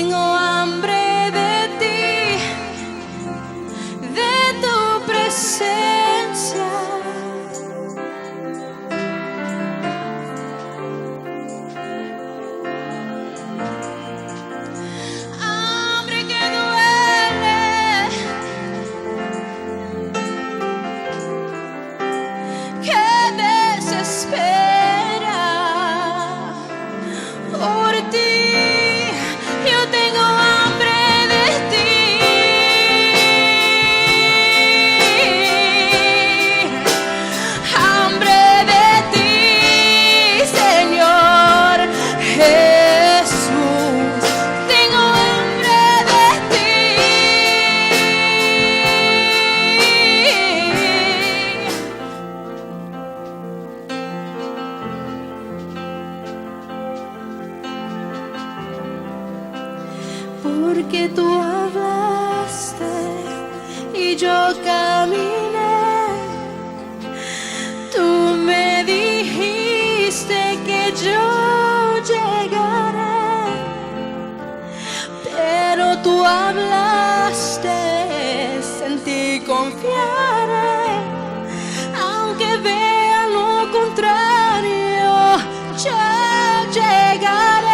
tengo hambre de ti, de tu presencia. Hambre que duele, que desespera por ti. Yo tengo hambre de ti, hambre de ti, Señor Jesús. Tengo hambre de ti. Porque tú hablaste y yo caminé. Tú me dijiste que yo llegaré, pero tú hablaste, en ti confiaré. Aunque vea lo contrario, yo llegaré.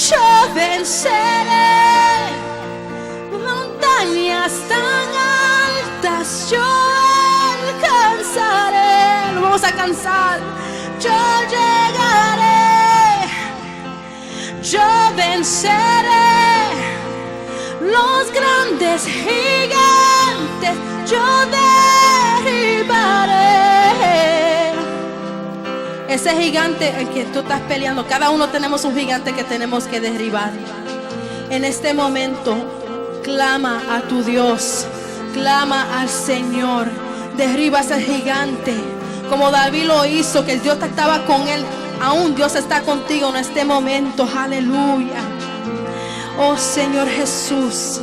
Yo venceré montañas tan altas, yo alcanzaré. Lo vamos a alcanzar. Yo llegaré, yo venceré los grandes gigantes, yo derribaré. Ese gigante el que tú estás peleando, cada uno tenemos un gigante que tenemos que derribar. En este momento, clama a tu Dios, clama al Señor, derriba ese gigante, como David lo hizo, que Dios estaba con él. Aún Dios está contigo en este momento, aleluya. Oh Señor Jesús,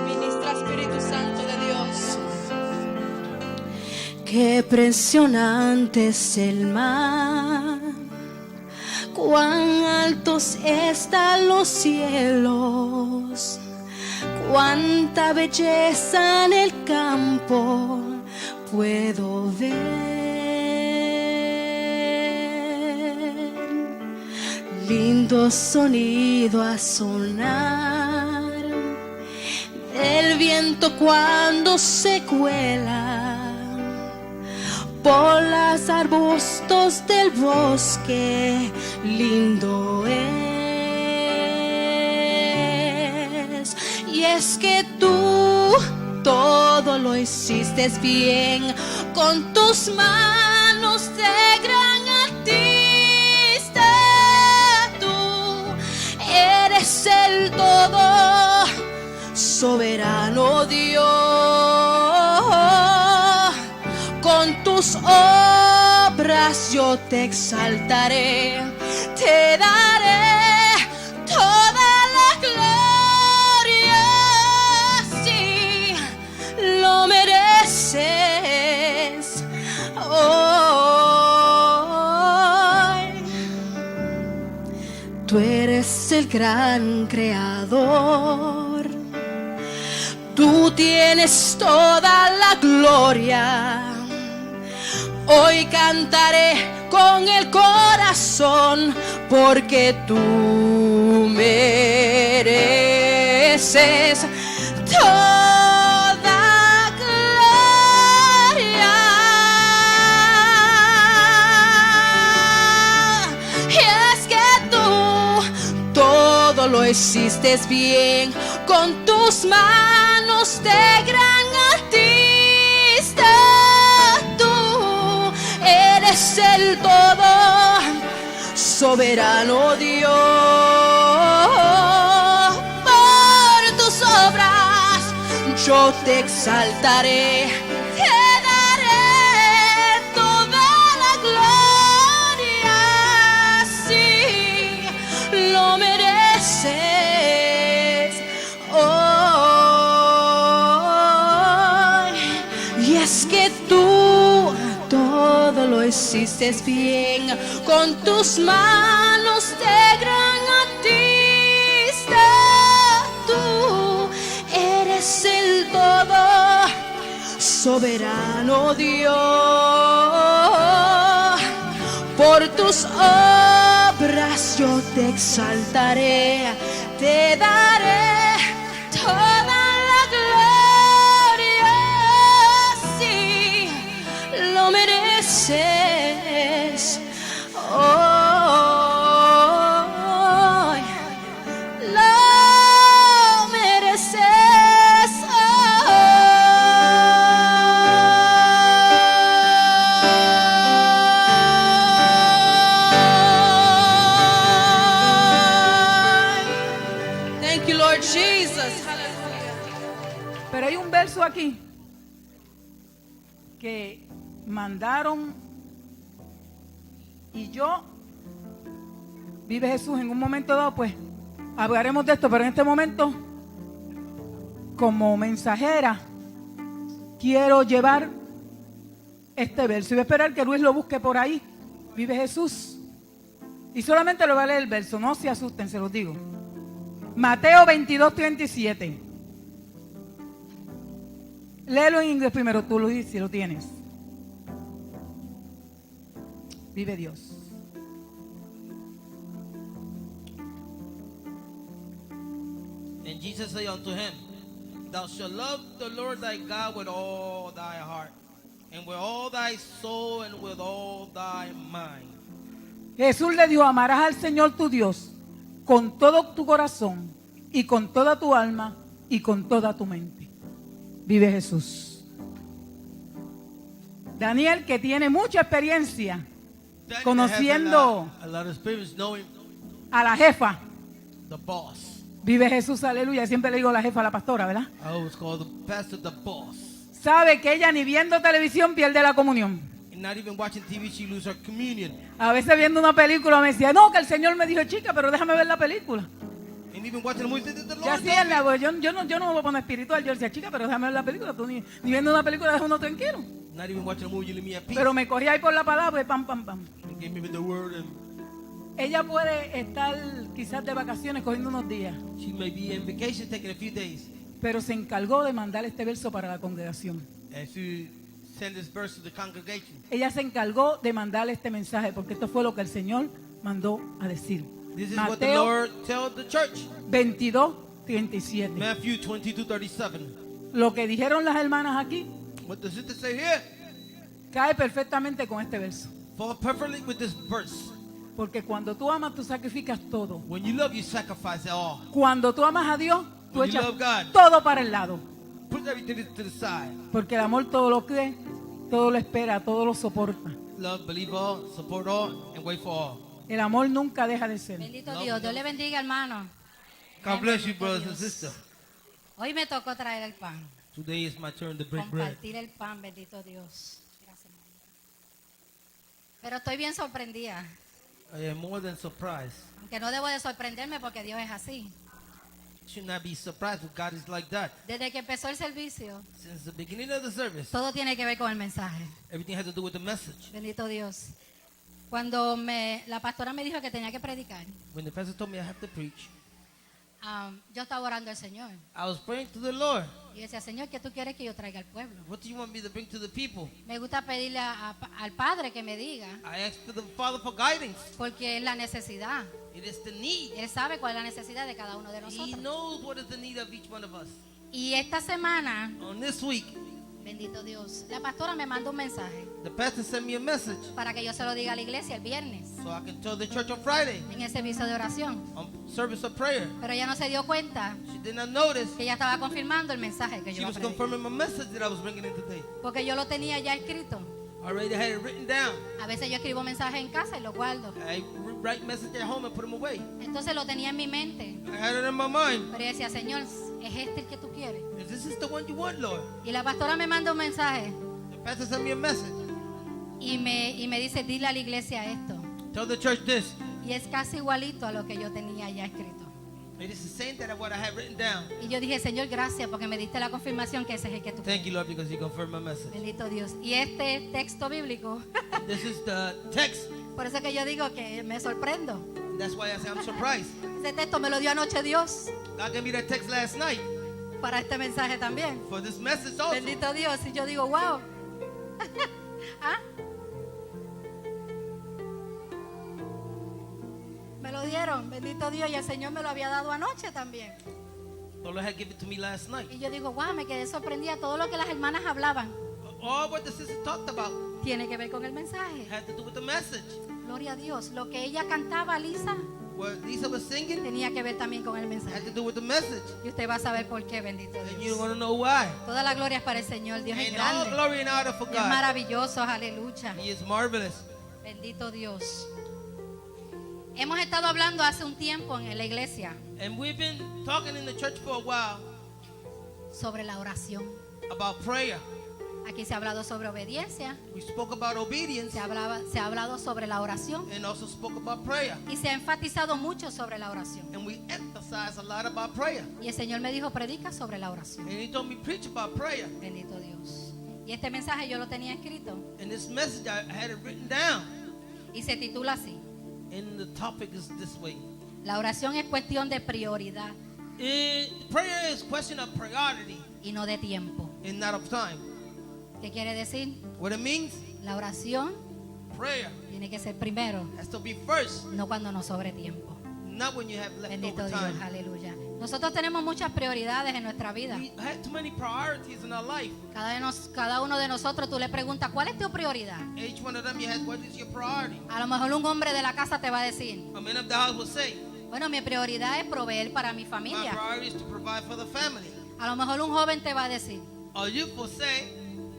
ministra Espíritu Santo de Dios. Qué impresionante es el mar, cuán altos están los cielos, cuánta belleza en el campo puedo ver. Lindo sonido a sonar el viento cuando se cuela por los arbustos del bosque, lindo es. Y es que tú todo lo hiciste bien, con tus manos de gran artista. Tú eres el todo soberano Dios. Con tus obras yo te exaltaré, te daré toda la gloria, sí, lo mereces. Hoy tú eres el gran creador, tú tienes toda la gloria. Hoy cantaré con el corazón, porque tú mereces toda gloria. Y es que tú todo lo hiciste bien, con tus manos de gran artista. Eres el todo soberano Dios. Por tus obras yo te exaltaré, te daré toda la gloria, sí, lo mereces hoy. Y es que tú todo lo hiciste bien, con tus manos de gran artista. soberano Dios, por tus obras yo te exaltaré, te daré toda la gloria, sí, lo mereces. Hoy lo mereces. Thank you, Lord Jesus. Hallelujah. Pero hay un verso aquí que mandaron y yo, vive Jesús, en un momento dado, pues hablaremos de esto, pero en este momento, como mensajera, quiero llevar este verso. Y voy a esperar que Luis lo busque por ahí. Vive Jesús. Y solamente lo voy a leer el verso, no se asusten, se los digo. Mateo 22:37. Léelo en inglés primero, tú Luis, si lo tienes. Vive Dios. And Jesus said unto him, Thou shalt love the Lord thy God with all thy heart, and with all thy soul, and with all thy mind. Jesús le dijo, amarás al Señor tu Dios con todo tu corazón y con toda tu alma y con toda tu mente. Vive Jesús. Daniel, que tiene mucha experiencia Daniel conociendo has a lot of experience knowing a la jefa. the boss. Vive Jesús, aleluya. Siempre le digo la jefa a la pastora, ¿verdad? I always call the pastor the boss. Sabe que ella ni viendo televisión pierde la comunión. And not even watching TV, she loses her communion. A veces viendo una película me decía, no, que el Señor me dijo, chica, pero déjame ver la película. And even watching the movie, the Ya Lord así told es, me. pues, yo no me voy a poner espiritual. Yo decía, chica, pero déjame ver la película. Tú ni viendo una película deja uno tranquilo. Not even watching a movie, you leave me at peace. Pero me corría ahí por la palabra y pam, pam, pam. He gave me the word, and Ella puede estar quizás de vacaciones cogiendo unos días, she may be in vacation taking a few days. pero se encargó de mandar este verso para la congregación. And she sent this verse to the congregation. Ella se encargó de mandarle este mensaje porque esto fue lo que el Señor mandó a decir. This is what the Mateo Lord tells the church. 22:37. Matthew 22:37. Lo que dijeron las hermanas aquí What the sister say here? cae perfectamente con este verso. Fall perfectly with this verse. Porque cuando tú amas, tú sacrificas todo. When you love, you sacrifice it all. Cuando tú amas a Dios, tú When you echas love God. todo para el lado. Put everything to the side. Porque el amor todo lo cree, todo lo espera, todo lo soporta. Love, believe all, support all, and wait for all. El amor nunca deja de ser. Bendito Dios, Dios le bendiga, hermano. God bless you, Bendito brothers and Dios. sisters. Hoy me tocó traer el pan, Today is my turn to break bread. compartir el pan, bendito Dios. Gracias, hermano. Pero estoy bien sorprendida, I am more than surprised. aunque no debo de sorprenderme porque Dios es así. Should not be surprised when God is like that. Desde que empezó el servicio, Since the beginning of the service, todo tiene que ver con el mensaje. everything has to do with the message. Bendito Dios. Cuando la pastora me dijo que tenía que predicar, When the pastor told me I have to preach, yo estaba orando al Señor. I was praying to the Lord. Y decía, Señor, ¿qué tú quieres que yo traiga al pueblo? What do you want me to bring to the people? Me gusta pedirle al Padre que me diga, I asked to the Father for guidance. porque es la necesidad. It is the need. Él sabe cuál es la necesidad de cada uno de He nosotros. knows what is the need of each one of us. Y esta semana, On this week, bendito Dios, la pastora me mandó un mensaje the pastor sent me a message para que yo se lo diga a la iglesia el viernes so I can tell the church on Friday en el servicio de oración. on service of prayer. Pero ella no se dio cuenta She did not notice. que ella estaba confirmando el mensaje que She yo iba a was predicar. confirming my message that I was bringing in today. Porque yo lo tenía ya escrito. I already had it written down. A veces yo escribo mensajes en casa y los guardo. I write message at home and put them away. Entonces lo tenía en mi mente. I had it in my mind. Pero yo decía, Señor, ¿es este el que tú quieres? Is this the one you want, Lord? Y la pastora me manda un mensaje The pastor sent me a message. y me dice, dile a la iglesia esto. Tell the church this. Y es casi igualito a lo que yo tenía ya escrito. It is the same that what I had written down. Y yo dije, Señor, gracias porque me diste la confirmación que ese es el que tú Thank quieres. you, Lord, because you confirmed my message. Bendito Dios. Y este texto bíblico, This is the text. por eso que yo digo que me sorprendo. That's why I say I'm surprised. Ese texto me lo dio anoche Dios. God gave me that text last night. para este mensaje también. for this message also. Bendito Dios. Y yo digo, wow. ¿Ah? Me lo dieron, bendito Dios, y el Señor me lo había dado anoche también. The Lord had given it to me last night. Y yo digo, wow, me quedé sorprendida. Todo lo que las hermanas hablaban All what the sisters talked about tiene que ver con el mensaje. had to do with the message. Gloria a Dios. Lo que ella cantaba, Lisa, What Lisa was singing tenía que ver también con el had mensaje. to do with the message. Y usted va a saber por qué, bendito And you Dios. want to know why. Toda la gloria es para el Señor. Dios es And all grande. glory and honor for Dios es God. maravilloso. Aleluya. He is marvelous. Bendito Dios. Hemos estado hablando hace un tiempo en la iglesia And we've been talking in the church for a while sobre la oración. about prayer. Aquí se ha hablado sobre obediencia, We spoke about obedience se ha hablado sobre la oración and also spoke about prayer. y se ha enfatizado mucho sobre la oración. And we emphasize a lot about prayer. Y el Señor me dijo, predica sobre la oración. And he told me preach about prayer. Bendito Dios. Y este mensaje yo lo tenía escrito And this message I had it written down. y se titula así: And the topic is this way. la oración es cuestión de prioridad Prayer is question of priority y no de tiempo. and not of time. ¿Qué quiere decir? What it means, La oración prayer tiene que ser primero, has to be first, no cuando nos sobre tiempo. not when you have Bendito leftover Dios, time. aleluya. Nosotros tenemos muchas prioridades en nuestra vida. We had too many priorities in our life. Cada uno de nosotros tú le preguntas, ¿cuál es tu prioridad? Each one of them, you had, what is your priority? A lo mejor un hombre de la casa te va a decir, A man of the house will say, bueno, mi prioridad es proveer para mi my familia. priority is to provide for the family. A lo mejor un joven te va a decir, Or youth will say,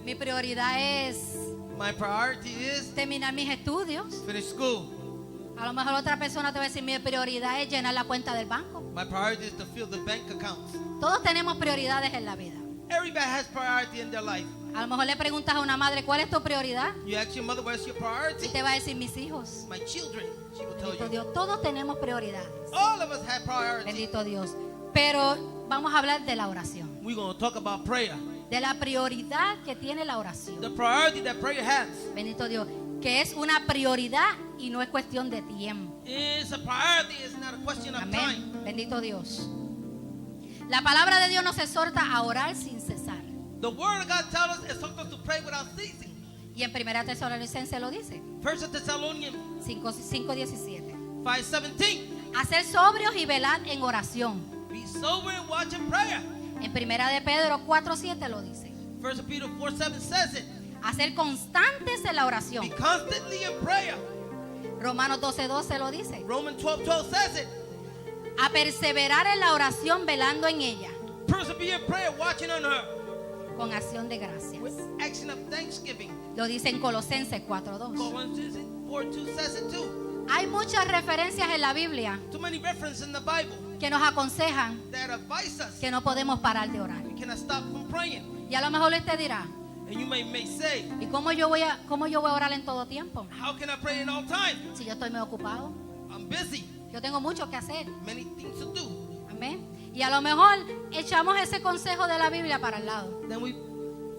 mi prioridad es my priority is terminar mis estudios. finish school. A lo mejor otra persona te va a decir, mi prioridad es llenar la cuenta del banco. My priority is to fill the bank accounts. Todos tenemos prioridades en la vida. Everybody has priority in their life. A lo mejor le preguntas a una madre, ¿cuál es tu prioridad? You ask your mother, what's your Y priority? te va a decir, mis hijos. My children, she will tell Bendito you. Dios, todos tenemos prioridades. All of us have priority. Bendito Dios. Pero vamos a hablar de la oración. We're going to talk about prayer. De la prioridad que tiene la oración. The priority that prayer has Bendito Dios. Que es una prioridad y no es cuestión de tiempo. is a priority. It's not a question of time. Amén. Bendito Dios. La palabra de Dios nos exhorta a orar sin cesar. The word of God tells us it's supposed to pray without ceasing. Y en 1 Tesalonicenses lo dice. 1 Thessalonians 5:17. 5:17. A ser sobrios y velad en oración. Be sober and watch in prayer. En 1 de Pedro 4:7 lo dice. 1 Peter 4:7 says it. A ser constantes en la Be oración. constantly in prayer. Romanos 12:12 lo dice. Romans 12:12 says it. A perseverar en la oración velando en ella Persevere in prayer, watching on her con acción de gracias. with action of thanksgiving. Lo dice en Colosenses 4:2. Colossians 4:2 says it too. Hay muchas referencias en la Biblia Too many references in the Bible que nos aconsejan that advise us que no podemos parar de orar. we cannot stop from praying. Y a lo mejor usted dirá, And you may say, ¿y cómo yo voy a orar en todo tiempo? how can I pray in all time? Si yo estoy muy ocupado, I'm busy. yo tengo mucho que hacer. Many things to do. Amén. Y a lo mejor echamos ese consejo de la Biblia para el lado. Then we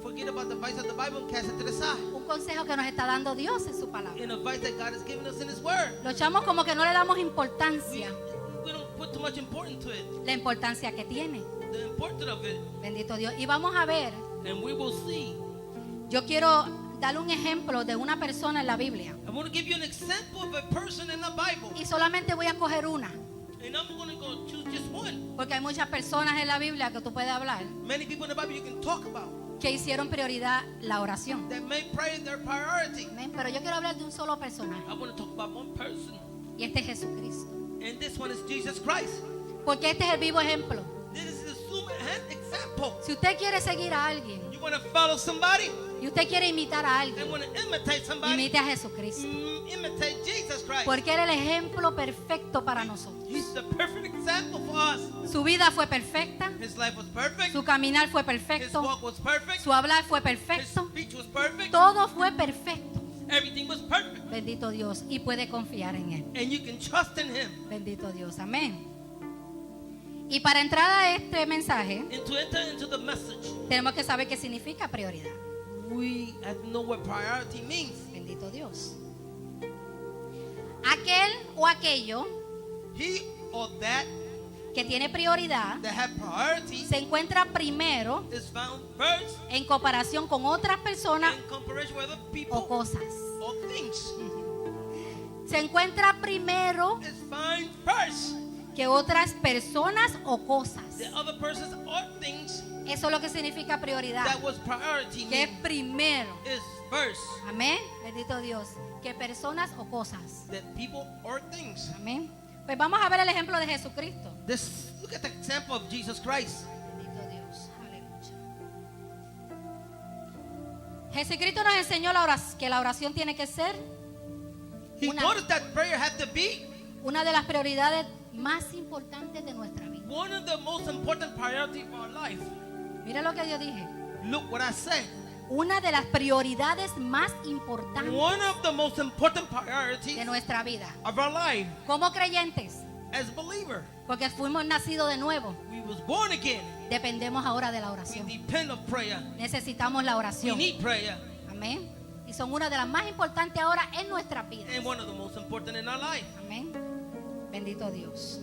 forget about the advice of the Bible and cast it to the side. Un consejo que nos está dando Dios en su palabra. An advice that God has given us in His Word. Lo echamos como que no le damos importancia, We don't put too much importance to it. la importancia que tiene. The importance of it. Bendito Dios. Y vamos a ver, And we will see. yo quiero darle un ejemplo de una persona en la Biblia. I want to give you an example of a person in the Bible. Y solamente voy a coger una, And I'm going to go choose just one. porque hay muchas personas en la Biblia que tú puedes hablar Many people in the Bible you can talk about que hicieron prioridad la oración. that made prayer their priority. Amén. Pero yo quiero hablar de un solo personaje, I want to talk about one person. y este es Jesucristo. And this one is Jesus Christ. Porque este es el vivo ejemplo. This is the human example. Si usted quiere seguir a alguien You want to follow somebody y usted quiere imitar a and alguien, want to imitate somebody, imite a Jesucristo. imitate Jesus Christ. Porque Él es el ejemplo perfecto para nosotros. He's the perfect example for us. Su vida fue perfecta, His life was perfect. su caminar fue His perfecto, walk was perfect. su hablar fue His perfecto, speech was perfect. todo fue perfecto. Everything was perfect. Bendito Dios. Y puede confiar en Él. And you can trust in Him. Bendito Dios. Amén. Y para entrar a este mensaje, And to enter into the message, tenemos que saber qué significa prioridad. we have to know what priority means. Bendito Dios. Aquel o aquello He or that que tiene prioridad, that have priority, se encuentra primero is found first en comparación con otras personas in comparison with other o people cosas. or things. Se encuentra primero Is found first que otras personas o cosas. the other persons or things Eso es lo que significa prioridad, that was priority. que es Meaning primero. is first Amén. Bendito Dios. Que personas o cosas. that people or things. Amén. Pues vamos a ver el ejemplo de Jesucristo. Look at the example of Jesus Christ. Bendito Dios. Aleluya. Jesucristo nos enseñó que la oración tiene que ser He Una- taught us that prayer had to be una de las prioridades más importantes de nuestra vida. one of the most important priorities of our life. Mira lo que yo dije. Look what I said. Una de las prioridades más importantes One of the most important de priorities nuestra vida. of our life Como creyentes, as believer. porque fuimos nacidos de nuevo, We was born again. dependemos ahora de la We oración. depend on prayer. Necesitamos la We oración. need prayer. Amén. Y son una de las más importantes ahora en nuestra vida. And one of the most important in our life. Amén. Bendito Dios.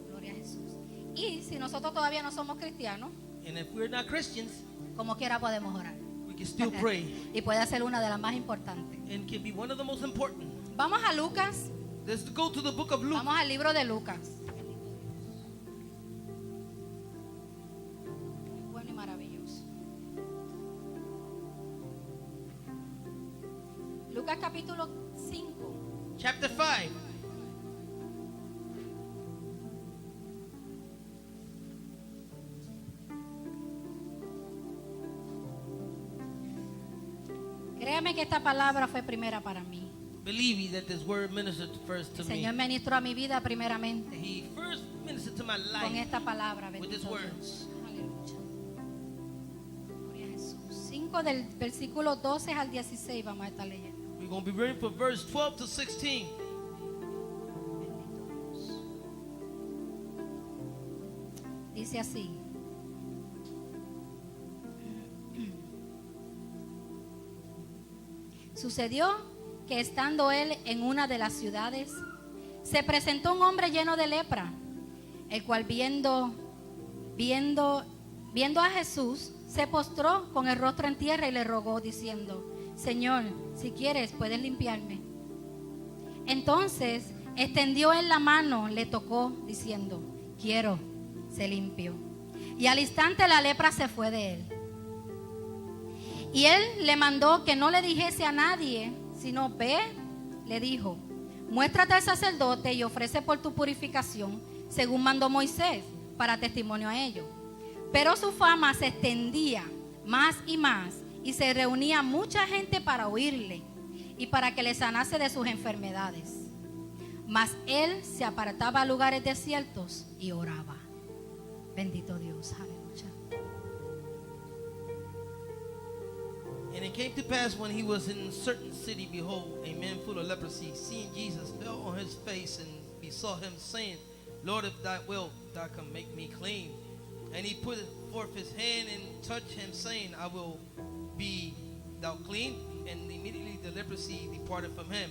Gloria a Jesús. Y si nosotros todavía no somos cristianos, And if we're not Christians, como quiera podemos orar. we can still pray. Y puede ser una de las más importantes. And can be one of the most important. Vamos a Lucas. Let's go to the book of Luke. Vamos al libro de Lucas. Bueno y maravilloso. Lucas capítulo 5. Chapter 5. Créame que esta palabra fue primera para mí. Believe me that this word ministered first to El Señor me. ministró a mi vida primeramente He first ministered to my con life. esta palabra. with Bendito his words. Dios. Aleluya. Gloria a Jesús. 5 del versículo 12 al 16 vamos a estar leyendo. We're going to be reading from verse 12 to 16. Bendito Dios. Dice así. Sucedió que estando él en una de las ciudades, se presentó un hombre lleno de lepra, el cual viendo a Jesús, se postró con el rostro en tierra y le rogó diciendo: Señor, si quieres, puedes limpiarme. Entonces extendió él la mano, le tocó diciendo: quiero, se limpió. Y al instante la lepra se fue de él. Y él le mandó que no le dijese a nadie, sino ve, le dijo: muéstrate al sacerdote y ofrece por tu purificación, según mandó Moisés, para testimonio a ellos. Pero su fama se extendía más y se reunía mucha gente para oírle y para que le sanase de sus enfermedades. Mas él se apartaba a lugares desiertos y oraba. Bendito Dios, aleluya. And it came to pass when he was in a certain city, behold, a man full of leprosy, seeing Jesus, fell on his face and besought him, saying, Lord, if thou wilt, thou can make me clean. And he put forth his hand and touched him, saying, I will be thou clean. And immediately the leprosy departed from him.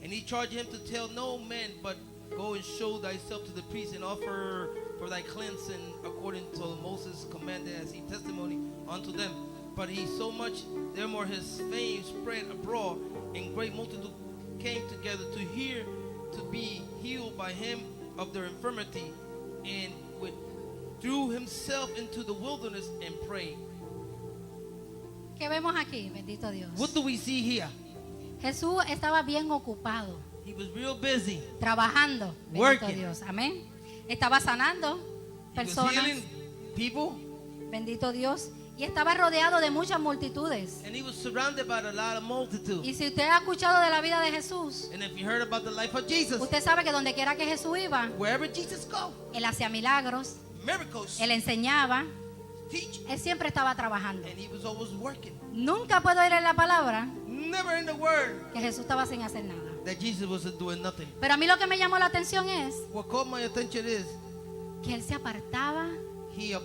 And he charged him to tell no man, but go and show thyself to the priest and offer for thy cleansing according to Moses commanded as he testimony unto them. But he so much, therefore his fame spread abroad, and great multitude came together to hear, to be healed by him of their infirmity, and withdrew himself into the wilderness and prayed. ¿Qué vemos aquí? Bendito Dios. What do we see here? Jesús estaba bien ocupado, He was real busy. trabajando. Bendito Working. Dios. Amén. Estaba sanando He was personas. healing people, Bendito Dios. Y estaba rodeado de muchas multitudes. and he was surrounded by a lot of multitude. Y si usted ha escuchado de la vida de Jesús, And if you heard about the life of Jesus, usted sabe que donde quiera que Jesús iba, wherever Jesus go, él hacía milagros, miracles, él enseñaba, teach, él siempre estaba trabajando. and he was always working. Nunca puedo ir en la palabra Never in the word que Jesús estaba sin hacer nada. that Jesus wasn't doing nothing. Pero a mí lo que me llamó la atención es What caught my attention is que él se apartaba, he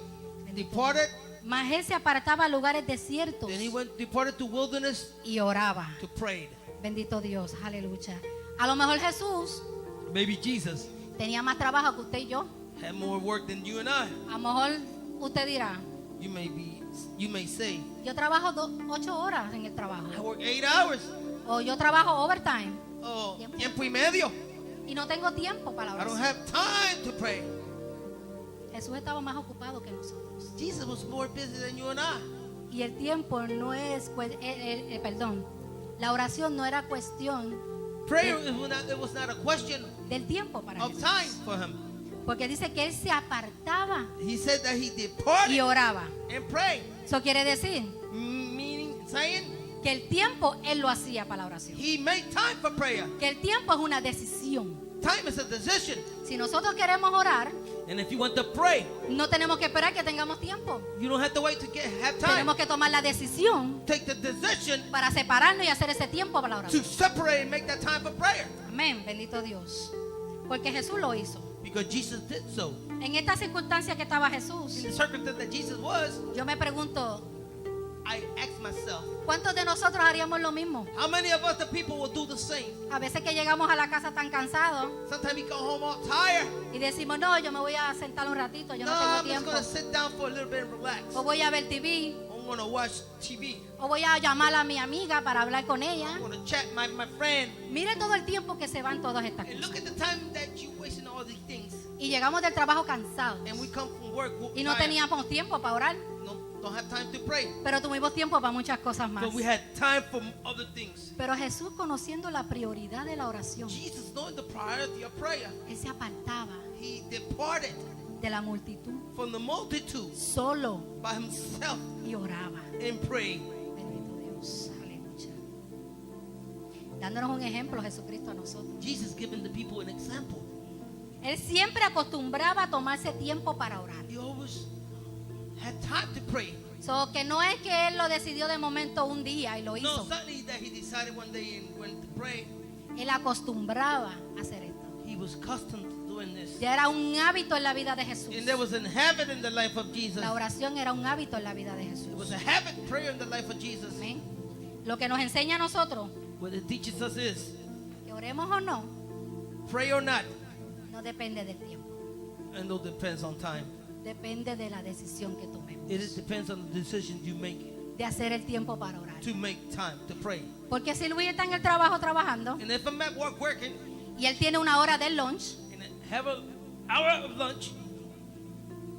departed, mas él se apartaba a lugares desiertos then he departed to wilderness y oraba. to pray. Bendito Dios, aleluya. A lo mejor Jesús Maybe Jesus tenía más trabajo que usted y yo. had more work than you and I. A lo mejor usted dirá, You may say, yo trabajo 8 horas en el trabajo. I work 8 hours. O yo trabajo overtime. Oh, tiempo y medio. Y no tengo tiempo para la I don't oración. have time to pray. Jesús estaba más ocupado que nosotros. Jesus was more busy than you and I. Y el tiempo no es, perdón, la oración no era cuestión Prayer it was not a question del tiempo para of Jesús. time for him. Porque dice que él se apartaba He said that he y departed oraba. and prayed. Eso quiere decir Meaning, saying que el tiempo él lo hacía para la oración. he made time for prayer. Que el tiempo es una decisión. Time is a decision. Si nosotros queremos orar, And if you want to pray, no tenemos que esperar que tengamos tiempo. you don't have to wait to have time. Tenemos que tomar la decisión Take the decision para separarnos y hacer ese tiempo para la to oración. separate and make that time for prayer. Amén, bendito Dios. Porque Jesús lo hizo. Because Jesus did so. En esta circunstancia que estaba In Jesús, the circumstance that Jesus was, yo me pregunto, I asked myself, ¿cuántos de nosotros haríamos lo mismo? how many of us, the people, will do the same? A veces que llegamos a la casa tan cansados Sometimes we go home all tired. y decimos, no, yo me voy a sentar un ratito, yo No, no tengo I'm just tiempo. going to sit down for a little bit and relax. O voy a ver TV, I'm going to watch TV. o voy a llamar a mi amiga para hablar con ella. I'm going to chat my friend. Mire todo el tiempo que se van todas estas And cosas. look at the time that you wasting all these things. Y llegamos del trabajo cansados. And we come from work. Y no tired. teníamos tiempo para orar, Don't have time to pray. pero tuvimos tiempo para muchas cosas más. But we had time for other things. Pero Jesús, conociendo la prioridad de la oración, Jesus, knowing the priority of prayer, Él se apartaba he departed de la multitud from the multitude solo by himself y oraba. and prayed. Bendito Dios, aleluya. Dándonos un ejemplo Jesucristo a nosotros. Jesus giving the people an example. Él siempre acostumbraba a tomarse tiempo para orar. He always had time to pray. So, que no es que Él lo decidió de momento un día y lo No, hizo. suddenly that he decided one day and went to pray. Él acostumbraba a hacer esto. He was accustomed to doing this. Ya era un hábito en la vida de Jesús. And there was an habit in the life of Jesus. La oración era un hábito en la vida de It Jesús. was a habit, prayer in the life of Jesus. Amén. Lo que nos enseña a nosotros, What it teaches us is, que oremos o no, pray or not, no depende del tiempo. and it depends on time. Depende de la decisión que tomemos. It depends on the decisions you make De hacer el tiempo para orar. to make time to pray. Porque si Luis está en el trabajo trabajando And if I'm at work working y él tiene una hora de lunch, and I have an hour of lunch,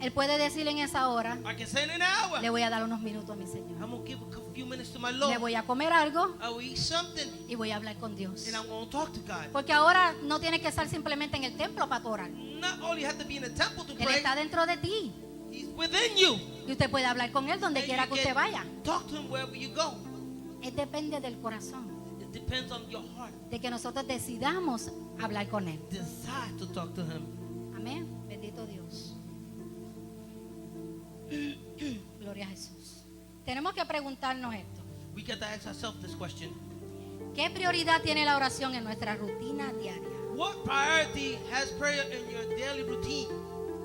él puede decir en esa hora, I can say in an hour, le voy a dar unos minutos a mi Señor. I'm going to give a few minutes to my Le Lord. voy a comer algo I will eat something y voy a hablar con Dios. and I'm going to talk to God. Porque ahora no tienes que estar simplemente en el templo para tu orar. Not only have to be in the temple to Él pray, está dentro de ti. He's within you. Y usted puede hablar con Él donde And quiera you que usted can vaya. talk to Him wherever you go. Depende del corazón. It depends on your heart. De que nosotros decidamos hablar con Él. Decide to talk to Him. Amén. Bendito Dios. Gloria a Jesús. Tenemos que preguntarnos esto. We got to ask ourselves this question. ¿Qué prioridad tiene la oración en nuestra rutina diaria? What priority has prayer in your daily routine?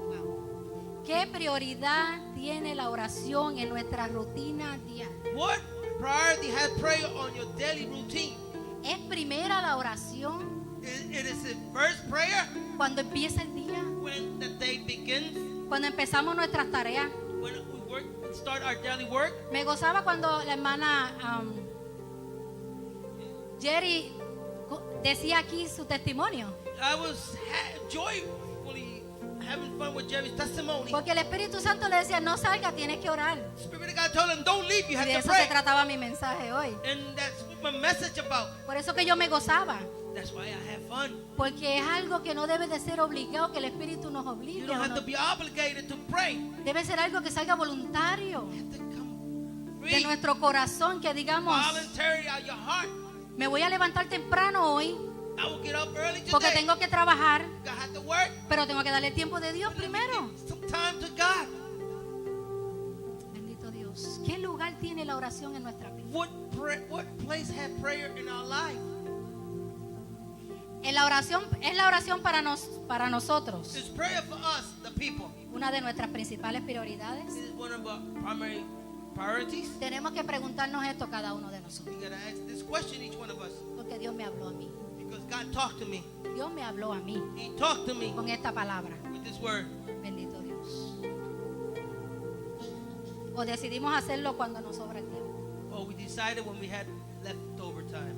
Wow. ¿Qué prioridad tiene la oración en nuestra rutina diaria? What priority has prayer on your daily routine? ¿Es primera la oración It is the first prayer cuando empieza el día? when the day begins, Cuando empezamos nuestras tareas. when we start our daily work. Me gozaba cuando la hermana Jerry decía aquí su testimonio. I was joyfully having fun with Jerry's testimony. Porque el Espíritu Santo le decía, no salga, tienes que orar. Spirit of God told him, don't leave, you Y have de to eso se pray. trataba mi mensaje hoy. And that's what my message about. Por eso que yo me gozaba. That's why I have fun. Porque es algo que no debe de ser obligado, que el Espíritu nos You obligue. don't o have no- to be obligated to pray. Debe ser algo que salga voluntario. You have to come De free, nuestro corazón, que digamos, voluntary out your heart. me voy a levantar temprano hoy I will get up early porque today. tengo que trabajar, I have to work. pero tengo que darle tiempo de Dios primero. Some time to God. Bendito Dios. ¿Qué lugar tiene la oración en nuestra vida? What place had prayer in our life? En la oración, es la oración para nosotros Is prayer for us, the people? una de nuestras principales prioridades. This is one of our primary priorities. Tenemos que preguntarnos esto cada uno de nosotros, We gotta ask this question, each one of us, porque Dios me habló a mí. Because God talked to me. Dios me habló a mí He talked to me con esta palabra. with this word. Bendito Dios. O decidimos hacerlo cuando nos sobra el tiempo. Oh, we decided when we had leftover time.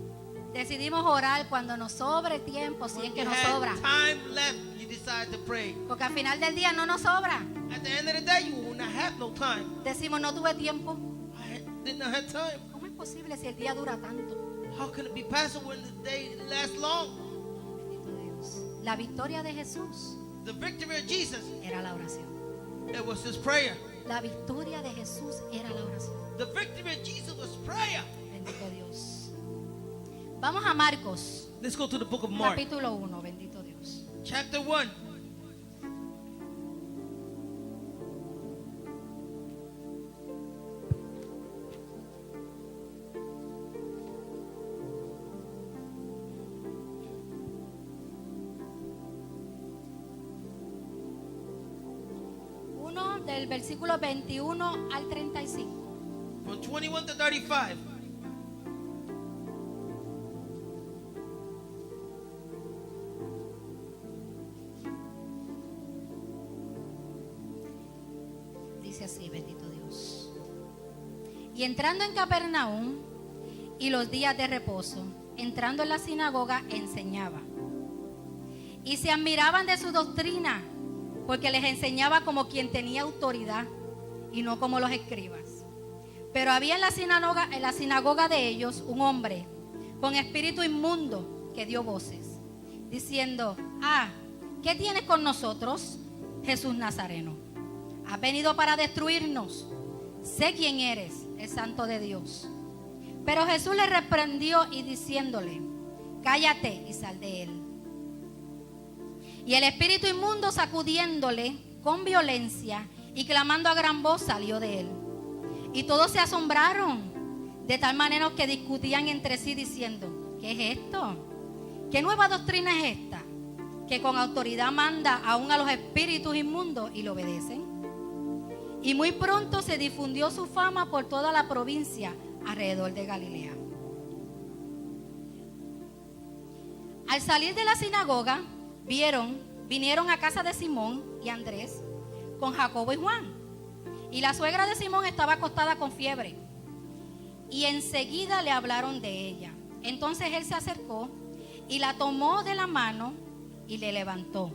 Decidimos orar cuando nos sobre tiempo, si es When que you nos had sobra. time left, you decided to pray. Porque al final del día no nos sobra. At the end of the day, you will not have no time. Decimos, no tuve tiempo. Did not have time. ¿Cómo es posible si el día dura tanto? How can it be passing when the day lasts long? Bendito Dios. La victoria de Jesús The victory of Jesus, era la oración. it was his prayer. La victoria de Jesús era la oración. The victory of Jesus was prayer. Bendito Dios. Vamos a Marcos, Let's go to the book of Mark, capítulo 1. Bendito Dios. chapter 1. Uno del versículo 21 al 35. From 21 to 35. Dice así, bendito Dios. Y entrando en Capernaum y los días de reposo, entrando en la sinagoga, enseñaba. Y se admiraban de su doctrina, porque les enseñaba como quien tenía autoridad y no como los escribas. Pero había en la sinagoga de ellos un hombre con espíritu inmundo que dio voces, diciendo: ¿qué tienes con nosotros, Jesús Nazareno? ¿Has venido para destruirnos? Sé quién eres, el Santo de Dios. Pero Jesús le reprendió y diciéndole: cállate y sal de él. Y el espíritu inmundo, sacudiéndole con violencia y clamando a gran voz, salió de él. Y todos se asombraron, de tal manera que discutían entre sí diciendo: ¿qué es esto? ¿Qué nueva doctrina es esta? Que con autoridad manda aún a los espíritus inmundos y le obedecen. Y muy pronto se difundió su fama por toda la provincia alrededor de Galilea. Al salir de la sinagoga, vinieron a casa de Simón y Andrés con Jacobo y Juan. Y la suegra de Simón estaba acostada con fiebre. Y enseguida le hablaron de ella. Entonces él se acercó y la tomó de la mano y le levantó.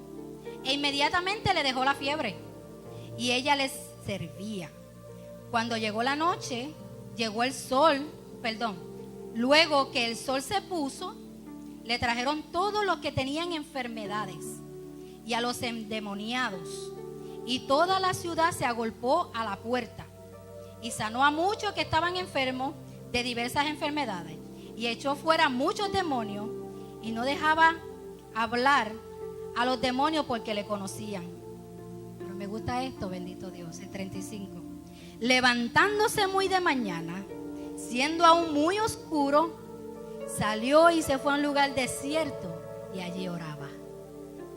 E inmediatamente le dejó la fiebre. Y ella les servía. Cuando llegó la noche, luego que el sol se puso, le trajeron todos los que tenían enfermedades y a los endemoniados. Y toda la ciudad se agolpó a la puerta. Y sanó a muchos que estaban enfermos de diversas enfermedades. Y echó fuera muchos demonios. Y no dejaba hablar a los demonios porque le conocían. Pero me gusta esto, bendito Dios, el 35. Levantándose muy de mañana, siendo aún muy oscuro, salió y se fue a un lugar desierto y allí oraba.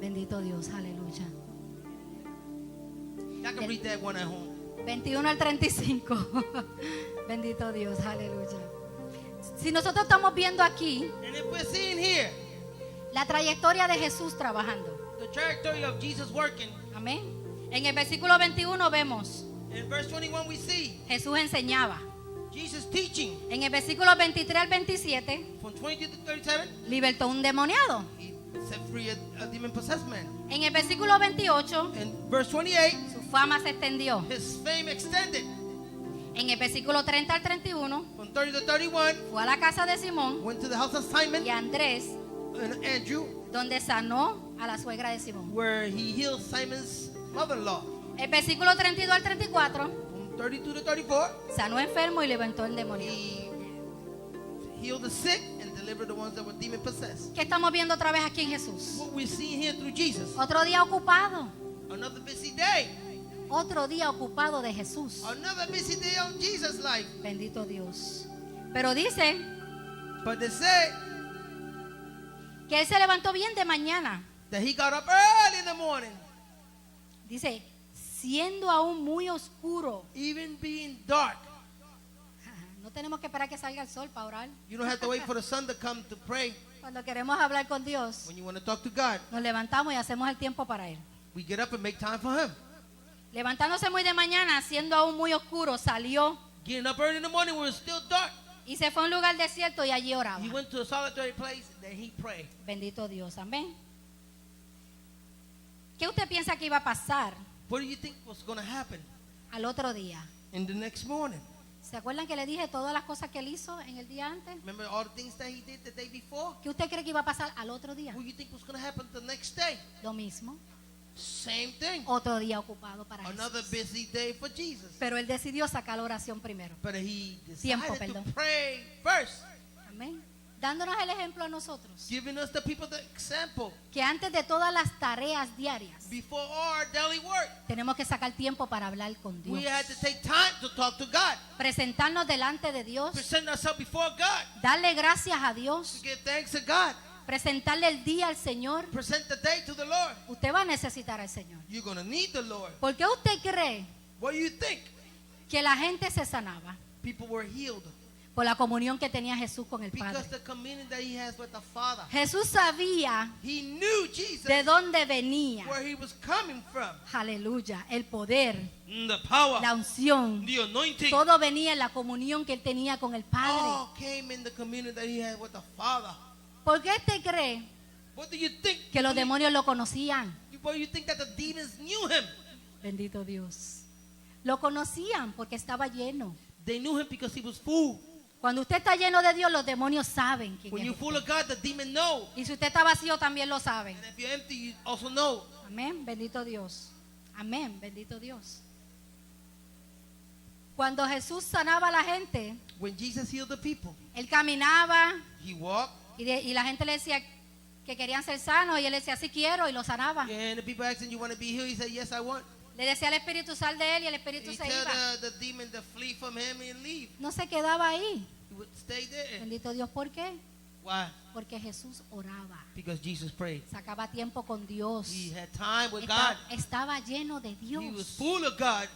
Bendito Dios, aleluya. I can read that one at home. 21 al 35. Bendito Dios, aleluya. Si nosotros estamos viendo aquí And if we're seeing here la trayectoria de Jesús trabajando, the trajectory of Jesus working, amén. En el versículo 21 vemos in verse 21 we see Jesús enseñaba. Jesus teaching. En el versículo 23 al 27 From 22 to 37, libertó un endemoniado. he set free a demon-possessed man. En el versículo 28 In verse 28, su fama se extendió. his fame extended. En el versículo 30 al 31 From 30 to 31, fue a la casa de Simón went to the house of Simon y Andrés, and Andrew, donde sanó a la suegra de Simón. where he healed Simon's mother-in-law. El versículo 32 al 34 From 32 to 34, sanó enfermo y levantó el demonio. he healed the sick and delivered the ones that were demon-possessed. ¿Qué estamos viendo otra vez aquí en Jesús? What we're seeing here through Jesus, Otro día ocupado. another busy day, Otro día ocupado de Jesús. another busy day on Jesus' life. Bendito Dios. Pero dice But they say que él se levantó bien de mañana. that he got up early in the morning, Dice, siendo aún muy oscuro. even being dark. No tenemos que esperar que salga el sol para orar. You don't have to wait for the sun to come to pray. Cuando queremos hablar con Dios, When you want to talk to God, nos levantamos y hacemos el tiempo para Él. we get up and make time for Him. Levantándose muy de mañana, siendo aún muy oscuro, salió Getting up early in the morning when it's still dark. y se fue a un lugar desierto y allí oraba. He went to a solitary place, then he prayed. Bendito Dios, amén. ¿Qué usted piensa que iba a pasar What do you think was going to happen al otro día? in the next morning? ¿Se acuerdan que le dije todas las cosas que él hizo en el día antes? Remember all the things that he did the day before? ¿Qué usted cree que iba a pasar al otro día? What do you think was going to happen the next day? Lo mismo, Same thing. otro día ocupado para Another Jesús. busy day for Jesus. Pero él decidió sacar la oración primero. But he Tiempo, decided perdón. to pray first, Amén. Dándonos el ejemplo a nosotros. giving us the people the example. Que antes de todas las tareas diarias, Before our daily work, tenemos que sacar tiempo para hablar con Dios. we had to take time to talk to God. Presentarnos delante de Dios. Present ourselves before God. Darle gracias a To Dios. give thanks to God. Presentarle el día al Señor. Present the day to the Lord. Usted va a necesitar al Señor. You're going to need the Lord. ¿Por qué usted cree What do you think? que la gente se sanaba? People were healed Por la comunión que tenía Jesús con el because Padre. the communion that he has with the Father. Jesús sabía He knew Jesus, de dónde venía. where he was coming from. Aleluya. El poder, The power, la unción. the anointing, Todo venía en la comunión que él tenía con el Padre. all came in the communion that he had with the Father. ¿Por qué usted cree What do you think? que los demonios lo conocían? What do you think that the demons knew him? Bendito Dios. Lo conocían porque estaba lleno. They knew him because he was full. Cuando usted está lleno de Dios, los demonios saben quién When es you're usted. full of God, the demon know. Y si usted está vacío, también lo saben. And if you're empty, you also know. Amén, bendito Dios. Amén, bendito Dios. Cuando Jesús sanaba a la gente, When Jesus healed the people, él caminaba he walked, y la gente le decía que querían ser sanos y él decía, sí quiero, y lo sanaba. and the people asked him, "You want to be healed?" He said, "Yes, I want." Le decía al espíritu, sal de él, y el espíritu He se tell iba. the demon to flee from him and leave. No se quedaba ahí. He would stay there. Bendito Dios, ¿por qué? Why? Porque Jesús oraba, Because Jesus prayed. sacaba tiempo con Dios. He had time with Esta- God. estaba lleno de He was Dios. full of God.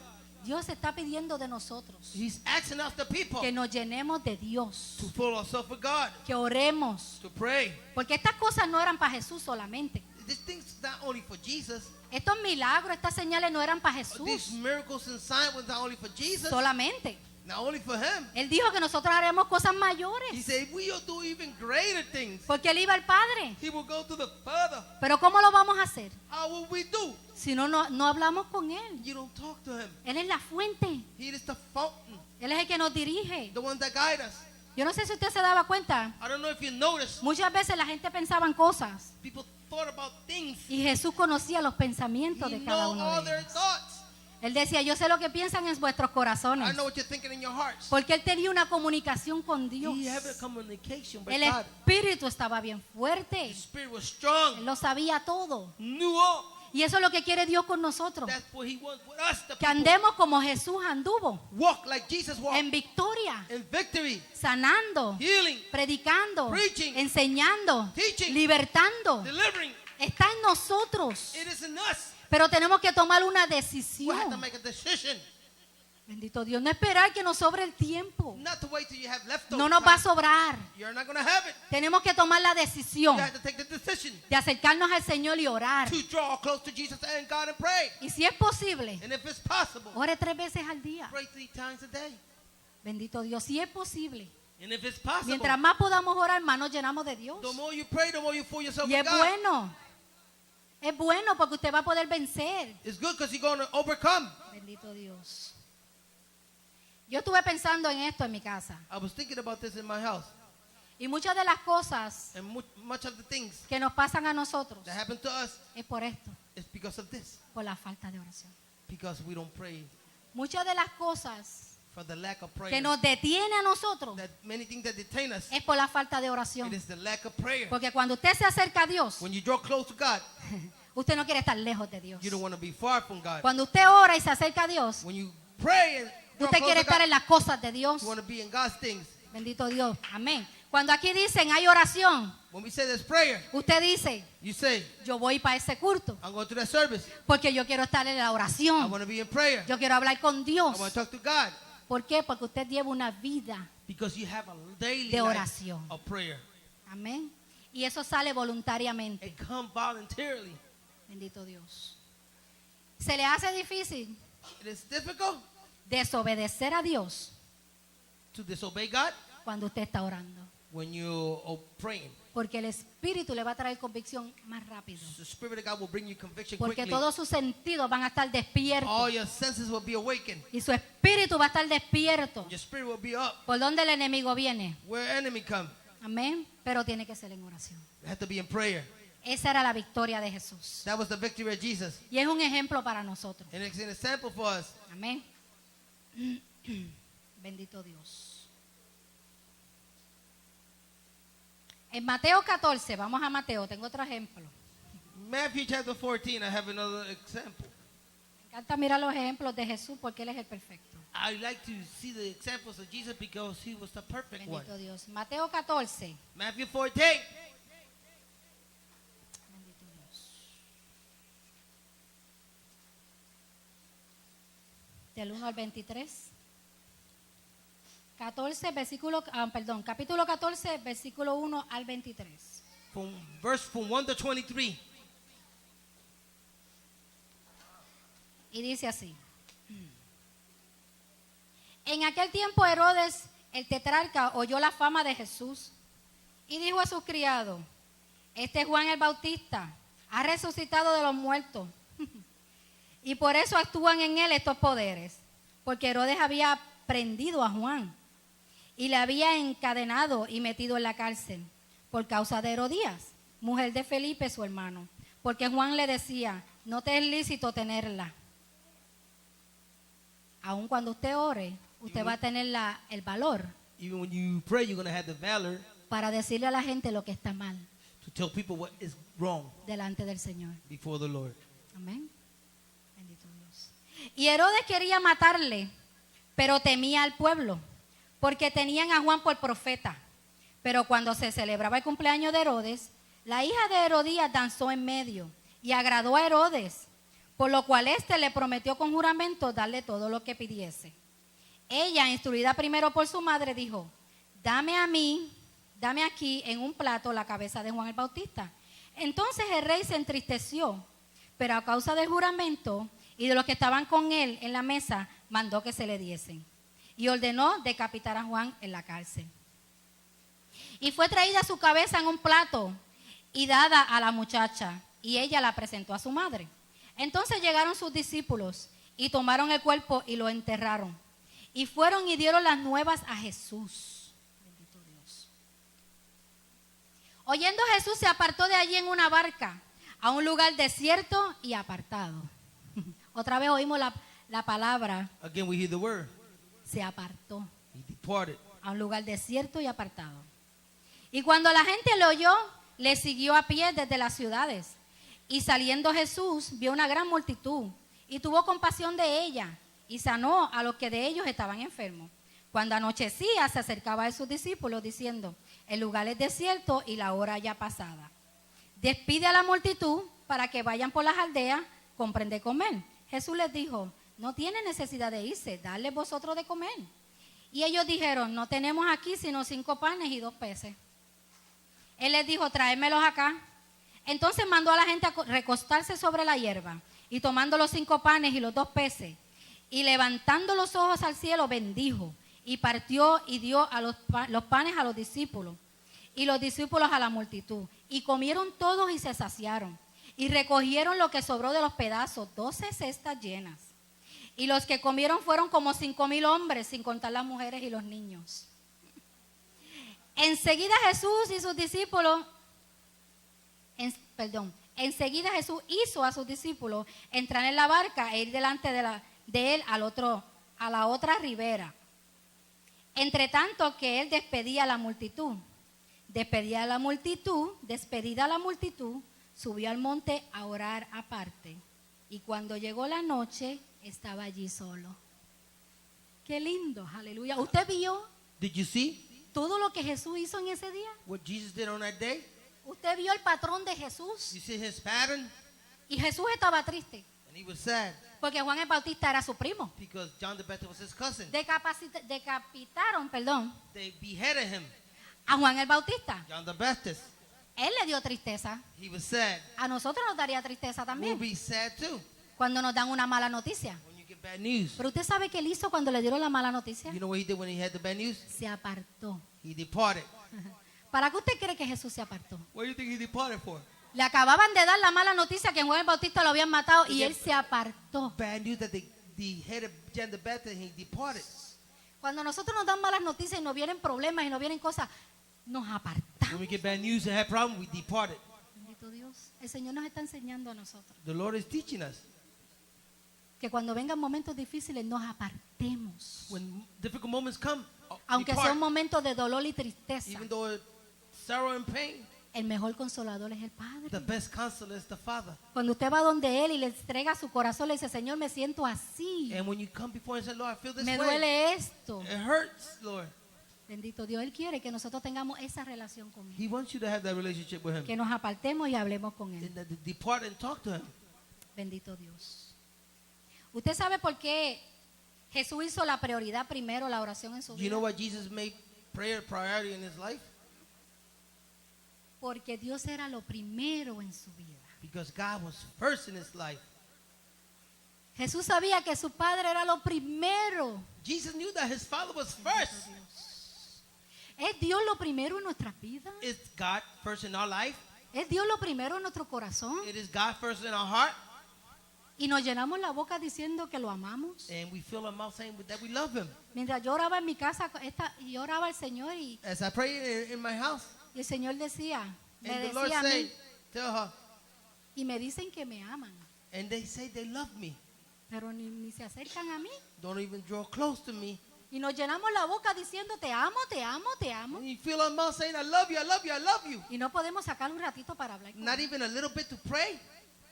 Dios está pidiendo de nosotros He's asking us, the people, que nos llenemos de Dios, to fill ourselves with God, que oremos, to pray. porque estas cosas no eran para Jesús solamente. These things not only for Jesus. Estos milagros, estas señales no eran para These Jesús miracles and signs were not only for Jesus, solamente. not only for him. Él dijo que nosotros haremos cosas He mayores, said, we will do even greater things. porque él iba al Padre. He will go to the Father. Pero ¿cómo lo vamos a hacer? How will we do? Si no hablamos con él. You don't talk to him. Él es la fuente. He is the fountain, Él es el que nos dirige. the one that guides us. Yo no sé si usted se daba cuenta. I don't know if you noticed, Muchas veces la gente pensaba en cosas people thought about things. y Jesús conocía los pensamientos He de cada know uno all de their ellos. thoughts. Él decía, yo sé lo que piensan en vuestros I corazones. know what you're thinking in your hearts. Porque él tenía una comunicación con Dios. He had a communication with El God. espíritu estaba bien The fuerte. spirit was Él strong, lo sabía todo. knew all. Y eso es lo que quiere Dios con nosotros. That's what he wants with us, the Que people. andemos como Jesús anduvo. Walk like Jesus walked, En victoria. in victory, Sanando. healing, Predicando. Preaching. Enseñando. Teaching. Libertando. delivering. Está en nosotros. It is in us. Pero tenemos que tomar una We have to decisión. make a decision, Bendito Dios. No esperar que nos sobre el tiempo. not to wait till you have leftover No nos va a time. sobrar. You're not going to have it. Tenemos que tomar la decisión You have to take the decision de acercarnos al Señor y orar. to draw close to Jesus and God and pray. Y si es posible, And if it's possible, ore 3 veces al día. pray 3 times a day. Bendito Dios. Si es posible. And if it's possible, Mientras más podamos orar, más nos llenamos de Dios. the more you pray, the more you fool yourself Y with es God. bueno. Es bueno porque usted va a poder vencer. It's good because you're going to overcome. Bendito Dios. Yo estuve pensando en esto en mi casa. I was thinking about this in my house. Y muchas de las cosas And much of the things que nos pasan a nosotros that happen to us es por esto, is because of this. por la falta de oración. Because we don't pray. Muchas de las cosas For the lack of prayer. que nos detiene a nosotros That many things that detain us, es por la falta de oración. it is the lack of prayer. Porque cuando usted se acerca a Dios, When you draw close to God, usted no quiere estar lejos de Dios. you don't want to be far from God. Cuando usted ora y se acerca a Dios, When you pray and draw usted close quiere to God, estar en las cosas de Dios. you want to be in God's things. Bendito Dios. Amén. Cuando aquí dicen hay oración, When we say there's prayer, usted dice, you say, yo voy para ese culto I'm going to that service. porque yo quiero estar en la I oración. want to be in prayer. Yo quiero hablar con I Dios. want to talk to God. ¿Por qué? Porque usted lleva una vida Because you have a daily de life oración. of prayer. Amén. Y eso sale voluntariamente. It comes voluntarily. Bendito Dios. ¿Se le hace difícil It is difficult desobedecer a Dios to disobey God cuando usted está orando? when you're praying. Porque el Espíritu le va a traer convicción más rápido. The Spirit of God will bring you conviction Porque quickly. todos sus sentidos van a estar despiertos. All your senses will be awakened. Y su espíritu va a estar despierto. Your spirit will be up. ¿Por dónde el enemigo viene? Where enemy come, Amén. Pero tiene que ser en oración. it has to be in prayer. Esa era la victoria de Jesús. That was the victory of Jesus. Y es un ejemplo para nosotros. And it's an example for us. Amén. Bendito Dios. En Mateo 14, vamos a Mateo, tengo otro ejemplo. Matthew chapter 14, I have another example. Me encanta mirar los ejemplos de Jesús porque Él es el perfecto. I like to see the examples of Jesus because he was the perfect one. Bendito Dios. Mateo 14. Matthew 14, Bendito Dios. Del 1 al 23. 14, capítulo 14, versículo 1 al 23. from 1 to 23. Y dice así. En aquel tiempo Herodes, el tetrarca, oyó la fama de Jesús y dijo a sus criados: este Juan el Bautista ha resucitado de los muertos y por eso actúan en él estos poderes, porque Herodes había prendido a Juan y le había encadenado y metido en la cárcel por causa de Herodías, mujer de Felipe su hermano, porque Juan le decía: no te es lícito tenerla. Aun cuando usted ore, usted va a tener el valor Even when you pray, you're going to have the valor para decirle a la gente lo que está mal to tell people what is wrong delante del Señor. before the Lord. Amén. Bendito Dios. Y Herodes quería matarle, pero temía al pueblo, porque tenían a Juan por profeta. Pero cuando se celebraba el cumpleaños de Herodes, la hija de Herodías danzó en medio y agradó a Herodes, por lo cual éste le prometió con juramento darle todo lo que pidiese. Ella, instruida primero por su madre, dijo: dame aquí en un plato la cabeza de Juan el Bautista. Entonces el rey se entristeció, pero a causa del juramento y de los que estaban con él en la mesa, mandó que se le diesen. Y ordenó decapitar a Juan en la cárcel. Y fue traída su cabeza en un plato y dada a la muchacha, y ella la presentó a su madre. Entonces llegaron sus discípulos y tomaron el cuerpo y lo enterraron. Y fueron y dieron las nuevas a Jesús. Bendito Dios. Oyendo Jesús, se apartó de allí en una barca a un lugar desierto y apartado. Otra vez oímos la palabra, Again, we hear the word. se apartó He departed. a un lugar desierto y apartado. Y cuando la gente le oyó, le siguió a pie desde las ciudades. Y saliendo Jesús, vio una gran multitud y tuvo compasión de ella y sanó a los que de ellos estaban enfermos. Cuando anochecía, se acercaba a sus discípulos diciendo: el lugar es desierto y la hora ya pasada. Despide a la multitud para que vayan por las aldeas, compren de comer. Jesús les dijo: no tienen necesidad de irse, dadle vosotros de comer. Y ellos dijeron: no tenemos aquí sino 5 panes y 2 peces. Él les dijo: tráemelos acá. Entonces mandó a la gente a recostarse sobre la hierba, y tomando los 5 panes y los 2 peces, y levantando los ojos al cielo, bendijo, y partió y dio a los panes a los discípulos, y los discípulos a la multitud, y comieron todos y se saciaron, y recogieron lo que sobró de los pedazos, 12 cestas llenas. Y los que comieron fueron como 5,000 hombres, sin contar las mujeres y los niños. Enseguida Jesús y sus discípulos, enseguida Jesús hizo a sus discípulos entrar en la barca e ir delante de él a la otra ribera. Entre tanto que él despedida a la multitud, subió al monte a orar aparte. Y cuando llegó la noche, estaba allí solo. Qué lindo, aleluya. ¿Usted vio Did you see todo lo que Jesús hizo en ese día? what Jesus did on that day? ¿Usted vio el patrón de Jesús? You see his pattern? Y Jesús estaba triste, And he was sad Porque Juan el Bautista era su primo. because John the Baptist was his cousin. Decapitaron, They beheaded him, a Juan el Bautista. John the Baptist. Él le dio tristeza. He was sad. A nosotros nos daría tristeza We'll también be sad too cuando nos dan una mala noticia. when you get bad news. Pero usted sabe qué él hizo cuando le dieron la mala noticia. You know what he did when he had the bad news? Se apartó. He departed. ¿Para qué usted cree que Jesús se apartó? What do you think he departed for? Le acababan de dar la mala noticia que en Juan el Bautista lo habían matado y él se apartó. Bad news that they beheaded John the Baptist and he departed. Cuando nosotros nos dan malas noticias y nos vienen problemas y nos vienen cosas, nos apartamos. When we get bad news and have problems, we departed. Bendito Dios. El Señor nos está enseñando a nosotros The Lord is teaching us. que cuando vengan momentos difíciles nos apartemos. When difficult moments come, Aunque sea depart. un momento de dolor y tristeza, Even though it's sorrow and pain, el mejor consolador es el the Padre. best counselor is the Father. Cuando usted va donde Él y le entrega su corazón, le dice, Señor, me siento así. And when you come before him and say, Lord, I feel this Me way. duele esto. It hurts, Lord. Bendito Dios, Él quiere que nosotros tengamos esa relación con Él. He wants you to have that relationship with him. Que nos apartemos y hablemos con Él. And that depart and talk to him. Bendito Dios. ¿Usted sabe por qué Jesús hizo la prioridad primero, la oración en su Do you know vida? why Jesus made prayer a priority in his life? Porque Dios era lo primero en su vida. Because God was first in his life. Jesús sabía que su Padre era lo primero. Jesus knew that his Father was first. ¿Es Dios lo primero en nuestras vidas? Is God first in our life? ¿Es Dios lo primero en nuestro corazón? It is God first in our heart. Y nos llenamos la boca diciendo que lo amamos. And we fill our mouth saying that we love him. Mientras yo oraba en mi casa, yo oraba al Señor y As I pray in my house, el Señor decía, me and the Lord decía a say, mí, tell her, y me dicen que me aman, and they say they love me. pero ni se acercan a mí. Don't even draw close to me. Y nos llenamos la boca diciendo, te amo, te amo, te amo. And you fill our mouth saying, I love you, I love you, I love you. Y no podemos sacar un ratito para hablar con Not Él. even a little bit to pray.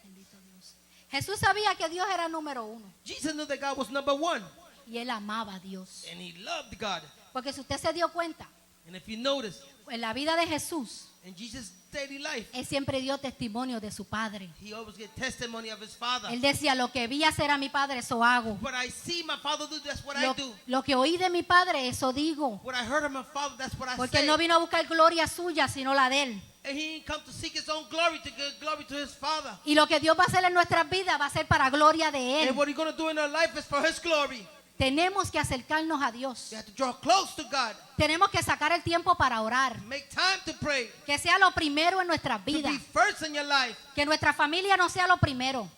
Bendito Dios. Jesús sabía que Dios era número uno. Jesus knew that God was number one. Y Él amaba a Dios. And he loved God. Porque si usted se dio cuenta, And if you notice, en la vida de Jesús, in Jesus' daily life, Él siempre dio testimonio de su Padre. he always get testimony of his Father. Él decía, lo que vi hacer a mi Padre, eso hago. What I see my Father do, that's what I do. Lo que oí de mi Padre, eso digo. What I heard of my Father, that's what I Porque say. Él no vino a buscar gloria suya, sino la de Él. And he didn't come to seek his own glory, to give glory to his Father. Y lo que Dios va a hacer en nuestras vidas va a ser para gloria de Él. And what he's going to do in our life is for his glory. Tenemos que acercarnos a Dios. You have to draw close to God. Tenemos que sacar el tiempo para orar. Make time to pray. Que sea lo primero en nuestras To vidas. be first in your life. Que nuestra familia no sea lo primero.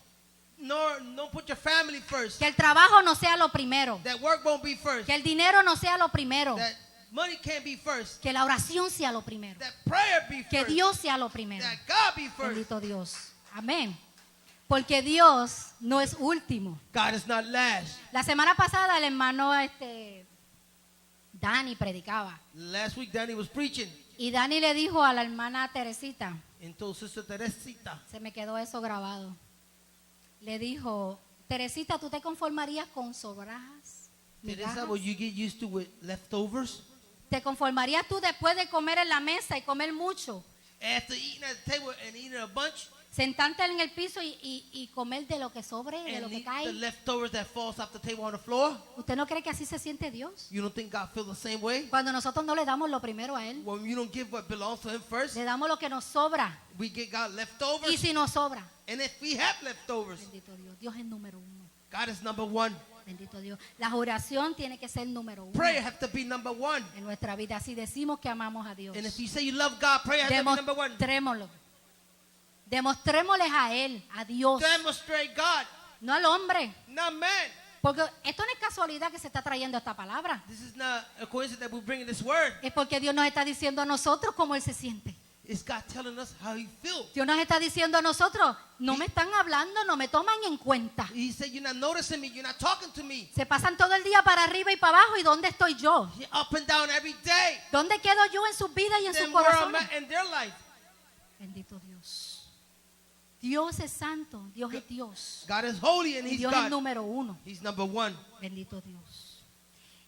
No, put your family first. Que el trabajo no sea lo primero. That work won't be first. Que el dinero no sea lo primero. That money can't be first. Que la oración sea lo primero. That prayer be Que first. Dios sea lo primero. That God be first. Bendito Dios. Amén. Porque Dios no es último. God is not last. La semana pasada el hermano Dani predicaba. Last week Danny was preaching Y Dani le dijo a la hermana Teresita, and told Sister Teresita, se me quedó eso grabado. Le dijo, Teresita, ¿tú te conformarías con sobrajas? Teresa, migajas? will you get used to with leftovers? ¿Te conformarías tú después de comer en la mesa y comer mucho? After eating at the table and eating a bunch Sentarte en el piso y comer de lo que sobre, de lo and que eat the cae. leftovers that falls off the table on the floor? ¿Usted no cree que así se siente Dios? You don't think God feels the same way? Cuando nosotros no le damos lo primero a Él, When you don't give what belongs to him first, le damos lo que nos sobra. we get God Y leftovers. si nos sobra, And if we have leftovers, bendito Dios, Dios es número uno. God is number one. Bendito Dios. La oración tiene que ser número uno Prayer have to be number one. en nuestra vida. Si decimos que amamos a Dios, And if you say you love God, prayer has to be number one. demostrémoslo. Demostrémosles a Él, a Dios, Demonstrate God, no al hombre. not man. Porque esto no es casualidad que se está trayendo esta palabra. This is not a coincidence that we bring in this word. Es porque Dios nos está diciendo a nosotros cómo Él se siente. It's God telling us how he feels. Dios nos está diciendo a nosotros, no me están hablando, no me toman en cuenta. He said, you're not noticing me, you're not talking to me. Se pasan todo el día para arriba y para abajo. ¿Y dónde estoy yo? You're up and down every day. ¿Dónde quedo yo en sus vidas y en sus Then where am corazones? I in their life? Bendito Dios. Dios es santo, Dios es Dios. God is holy and Y he's Dios es God. número uno. He's number one. Bendito Dios.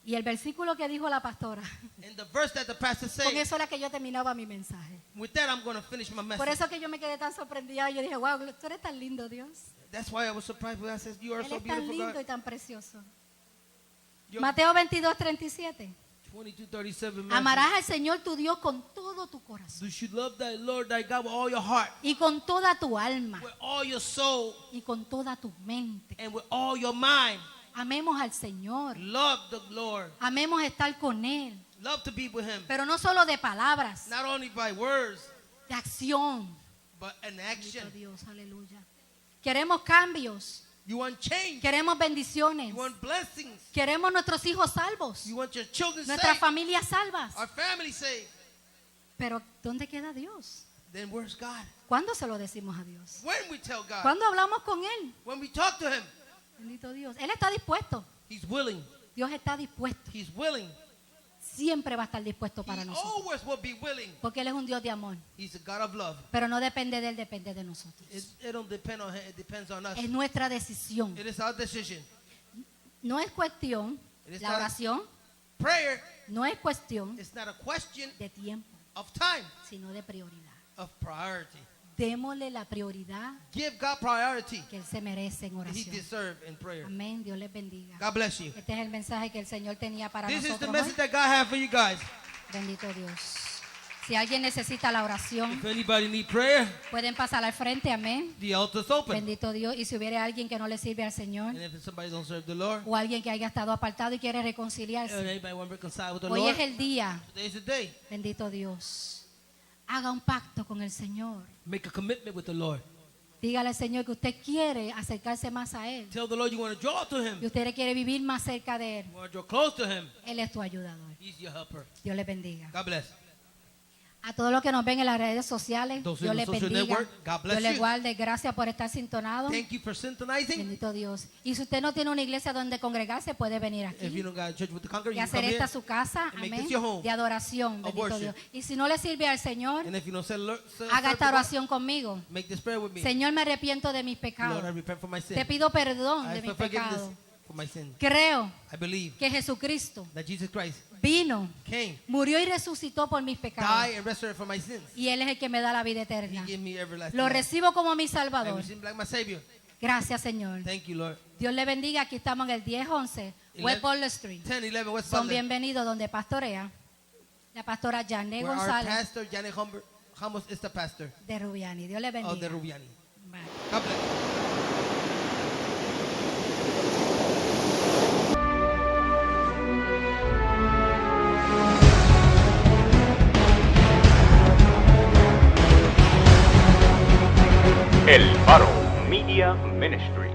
Y el versículo que dijo la pastora, And the verse that the pastor con said, eso era que yo terminaba mi mensaje. with that I'm going to finish my Por message. eso que yo me quedé tan sorprendida. Yo dije, wow, tú eres tan lindo, Dios. That's why I was surprised when I said, you are Él so es tan beautiful, lindo God. y tan precioso. You're Mateo 22:37. 22:37. Amarás al Señor tu Dios con todo tu corazón You should love thy Lord thy God with all your heart, y con toda tu alma with all your soul, y con toda tu mente. and with all your mind. Amemos al Señor. Love the Lord. Amemos estar con Él. Love to be with him. Pero no solo de palabras, Not only by words, de acción. but in Bendito action. Dios, aleluya. Queremos cambios. You want change. Queremos bendiciones. You want blessings. Queremos nuestros hijos salvos. You want your children Nuestras saved. familias salvas. Our family saved. Pero ¿dónde queda Dios? Then where's God? ¿Cuándo se lo decimos a Dios? When we tell God. ¿Cuándo hablamos con Él? When we talk to him. Bendito Dios. Él está dispuesto. He's willing. Dios está dispuesto. He's willing. Siempre va a estar dispuesto para He nosotros. always will be willing. Porque Él es un Dios de amor. He's a God of love. Pero no depende de Él, depende de nosotros. It don't depend on him. It depends on us. Es nuestra decisión. It is our decision. No es cuestión, It is la not- oración Prayer no es cuestión is not a question de tiempo, of time, sino de prioridad. of priority. Démosle la prioridad Give God priority que Él se merece en that he oración. deserves in prayer. Amén. Dios les bendiga. God bless you. Este es el mensaje que el Señor tenía para This is the nosotros message hoy. that God has for you guys. Bendito Dios. Si alguien necesita la oración, If anybody need prayer, pueden pasar al frente. Amén. the altar's open. Bendito Dios. Y si hubiera alguien que no le sirve al Señor, And if somebody don't serve the Lord, o alguien que haya estado apartado y quiere and reconciliarse, anybody want to reconcile with the hoy Lord, es el día. today's the day. Bendito Dios. Haga un pacto con el Señor. Make a commitment with the Lord. Dígale al Señor que usted quiere acercarse más a Él. Tell the Lord you want to draw to him. Y usted quiere vivir más cerca de Él. You want to draw close to him. Él es tu ayudador. He's your helper. Dios les bendiga. God bless. A todos los que nos ven en las redes sociales, Those Dios in the les social bendiga. network, God bless Dios les you. guarde. Gracias por estar sintonados. Thank you for synchronizing. Bendito Dios. Y si usted no tiene una iglesia donde congregarse, puede venir If you aquí don't got a church with the y congregation, you hacer come esta here. su casa, and make amén, this your home de adoración. of Bendito worship. Dios. Y si no le sirve al Señor, And if you don't serve haga esta the Lord, oración conmigo. make this prayer with me. Señor, me arrepiento de mis Lord, I pecados. repent for my sin. Te pido perdón I de ask mis for forgiveness pecados. for my sin. Creo I believe que Jesucristo that Jesus Christ vino, came, murió y resucitó por mis pecados. died, and resurrected for my sins. Y Él es el que me da la vida He eterna. gave me everlasting Lo life. recibo como mi I Salvador. receive him like my Savior. Gracias, Señor. Thank you, Lord. Dios le bendiga. Aquí estamos en el 1011 West Butler Street. 1011 West Son Butler, bienvenidos donde pastorea la pastora Janet where our González pastor, Janet Ramos, is the pastor de Rubiani. Dios le of the bendiga. Rubiani. Bye. God bless. El Faro Media Ministry.